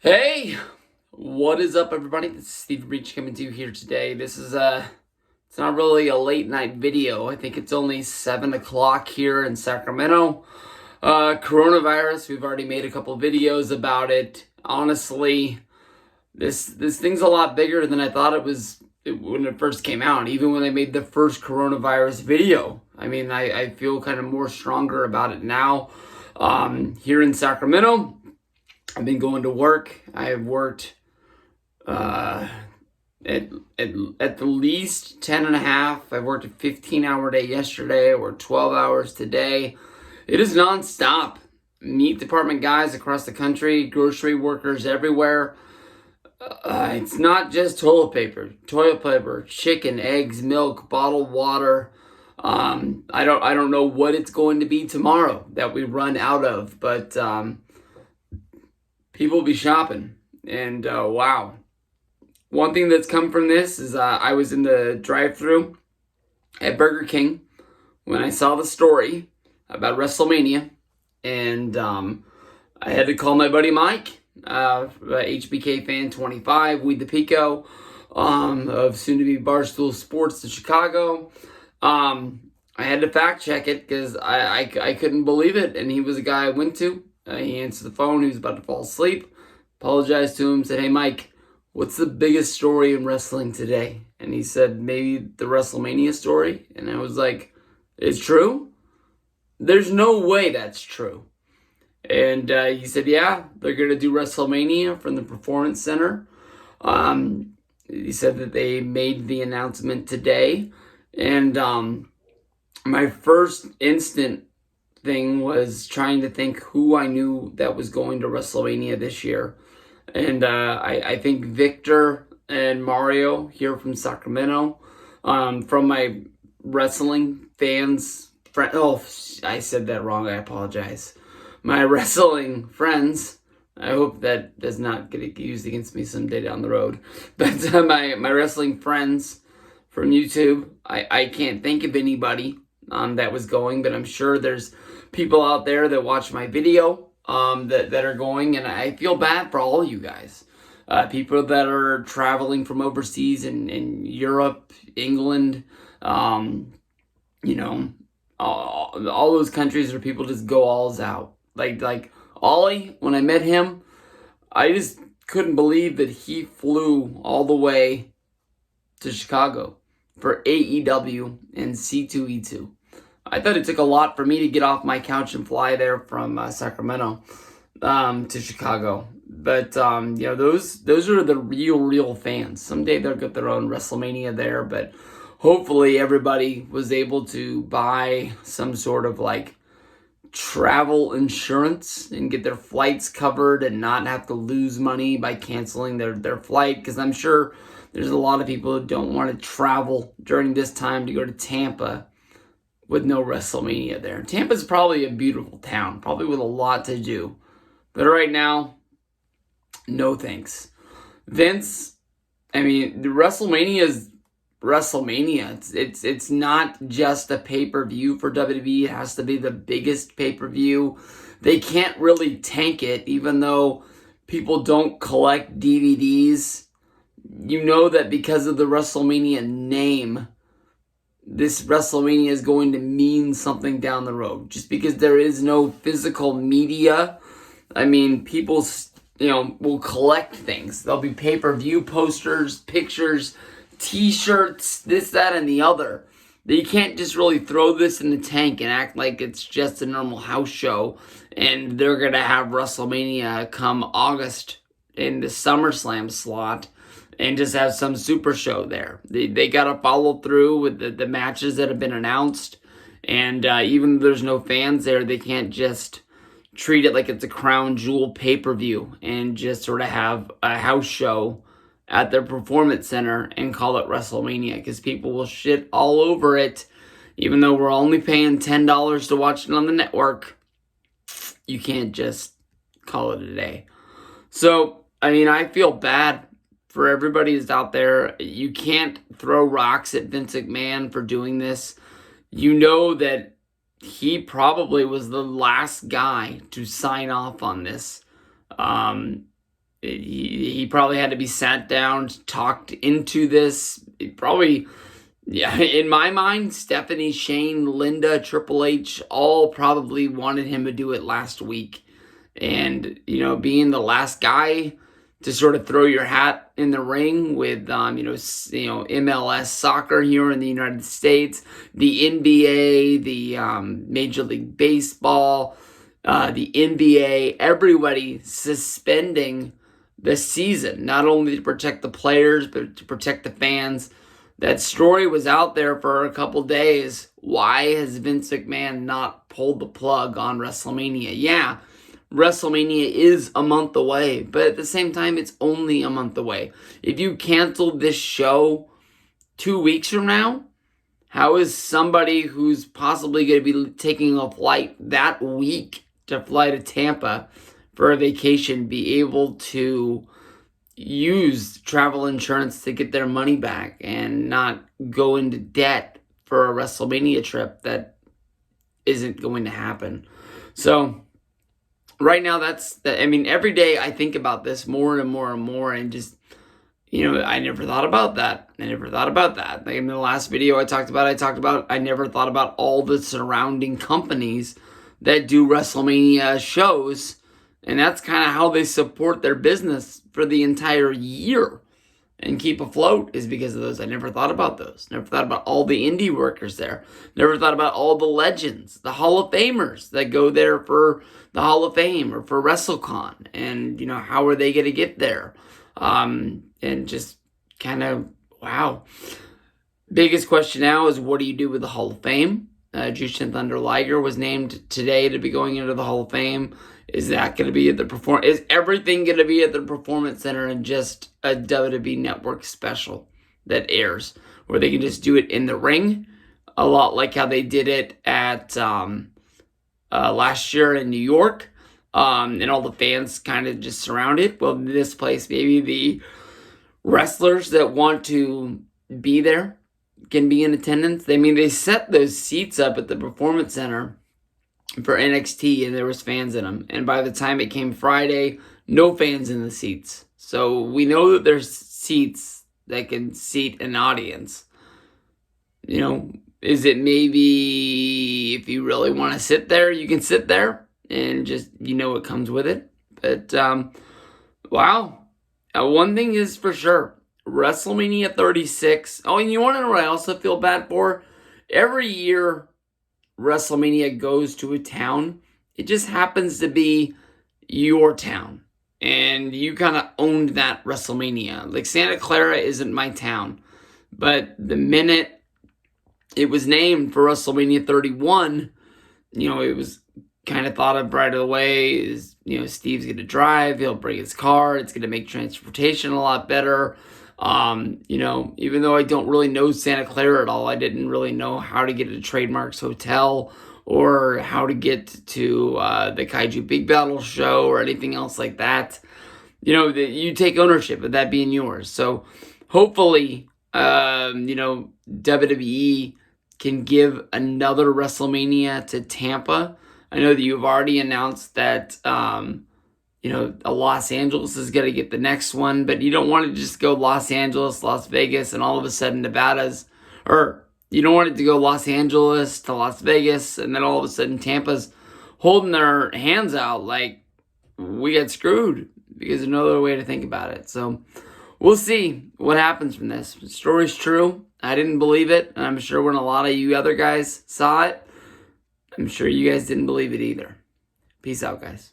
Hey, what is up, everybody? This is Steve Breach coming to you here today. This is it's not really a late night video. I think it's only 7 o'clock here in Sacramento. Coronavirus. We've already made a couple videos about it. Honestly, this thing's a lot bigger than I thought it was when it first came out. Even when I made the first coronavirus video, I feel kind of more stronger about it now. Here in Sacramento. I've been going to work. I have worked at the least 10 and a half. I worked a 15-hour day yesterday. I worked 12 hours today. It is nonstop. Meat department guys across the country, grocery workers everywhere. It's not just toilet paper, chicken, eggs, milk, bottled water. I don't know what it's going to be tomorrow that we run out of, but people be shopping. And wow. One thing that's come from this is I was in the drive-thru at Burger King when I saw the story about WrestleMania. And I had to call my buddy Mike, HBK fan 25, Weed the Pico, of soon-to-be Barstool Sports in Chicago. I had to fact check it because I couldn't believe it. And he was a guy I went to. He answered the phone. He was about to fall asleep. Apologized to him. Said, "Hey, Mike, what's the biggest story in wrestling today?" And he said, "Maybe the WrestleMania story." And I was like, "It's true? There's no way that's true." And he said, "Yeah, they're going to do WrestleMania from the Performance Center." He said that they made the announcement today. And my first instant thing was trying to think who I knew that was going to WrestleMania this year. And I think Victor and Mario here from Sacramento, from my wrestling fans. I said that wrong. I apologize. My wrestling friends. I hope that does not get used against me someday down the road. But my wrestling friends from YouTube, I can't think of anybody that was going, but I'm sure there's people out there that watch my video that are going, and I feel bad for all you guys. People that are traveling from overseas in Europe, England, all those countries where people just go alls out. Like Ollie, when I met him, I just couldn't believe that he flew all the way to Chicago for AEW and C2E2. I thought it took a lot for me to get off my couch and fly there from Sacramento to Chicago. But those are the real fans. Someday they'll get their own WrestleMania there, but hopefully everybody was able to buy some sort of like travel insurance and get their flights covered and not have to lose money by canceling their flight, because I'm sure there's a lot of people who don't want to travel during this time to go to Tampa with no WrestleMania there. Tampa's probably a beautiful town, probably with a lot to do. But right now, no thanks. Vince, the WrestleMania is WrestleMania. It's not just a pay-per-view for WWE. It has to be the biggest pay-per-view. They can't really tank it, even though people don't collect DVDs. You know that because of the WrestleMania name, this WrestleMania is going to mean something down the road. Just because there is no physical media, people, will collect things. There'll be pay-per-view posters, pictures, t-shirts, this, that, and the other. You can't just really throw this in the tank and act like it's just a normal house show and they're going to have WrestleMania come August in the SummerSlam slot and just have some super show there. They got to follow through with the matches that have been announced. And even though there's no fans there, they can't just treat it like it's a crown jewel pay-per-view and just sort of have a house show at their performance center and call it WrestleMania, because people will shit all over it. Even though we're only paying $10 to watch it on the network, you can't just call it a day. So, I feel bad for everybody who's out there. You can't throw rocks at Vince McMahon for doing this. You know that he probably was the last guy to sign off on this. he probably had to be sat down, talked into this. Probably, yeah, in my mind, Stephanie, Shane, Linda, Triple H all probably wanted him to do it last week. And, being the last guy to sort of throw your hat in the ring with, MLS soccer here in the United States, the NBA, the Major League Baseball, the NBA, everybody suspending the season, not only to protect the players, but to protect the fans. That story was out there for a couple days. Why has Vince McMahon not pulled the plug on WrestleMania? Yeah, WrestleMania is a month away, but at the same time, it's only a month away. If you canceled this show 2 weeks from now, how is somebody who's possibly going to be taking a flight that week to fly to Tampa for a vacation be able to use travel insurance to get their money back and not go into debt for a WrestleMania trip that isn't going to happen? So right now, every day I think about this more and more and more, and just, I never thought about that. Like in the last video I talked about, I never thought about all the surrounding companies that do WrestleMania shows, and that's kind of how they support their business for the entire year and keep afloat, is because of those. I never thought about those. Never thought about all the indie workers there. Never thought about all the legends, the Hall of Famers that go there for the Hall of Fame or for WrestleCon. And, how are they going to get there? And just kind of, wow. Biggest question now is, what do you do with the Hall of Fame? Jushin Thunder Liger was named today to be going into the Hall of Fame. Is that going to be at the Is everything going to be at the Performance Center and just a WWE Network special that airs, where they can just do it in the ring, a lot like how they did it at last year in New York, and all the fans kind of just surround it? Well, in this place, maybe the wrestlers that want to be there can be in attendance. They set those seats up at the Performance Center for NXT, and there was fans in them. And by the time it came Friday, no fans in the seats. So we know that there's seats that can seat an audience. Is it maybe if you really want to sit there, you can sit there and just, it comes with it. But, wow. One thing is for sure. WrestleMania 36. Oh, and you want to know what I also feel bad for? Every year WrestleMania goes to a town, it just happens to be your town. And you kind of owned that WrestleMania. Like Santa Clara isn't my town. But the minute it was named for WrestleMania 31, it was kind of thought of right away is, Steve's going to drive, he'll bring his car, it's going to make transportation a lot better. Even though I don't really know Santa Clara at all, I didn't really know how to get to Trademarks Hotel or how to get to the Kaiju Big Battle show or anything else like that. You take ownership of that being yours. So hopefully, WWE can give another WrestleMania to Tampa. I know that you've already announced that Los Angeles is going to get the next one, but you don't want to just go Los Angeles, Las Vegas, and all of a sudden you don't want it to go Los Angeles to Las Vegas, and then all of a sudden Tampa's holding their hands out like we got screwed, because there's no other way to think about it. So we'll see what happens from this. The story's true. I didn't believe it, and I'm sure when a lot of you other guys saw it, I'm sure you guys didn't believe it either. Peace out, guys.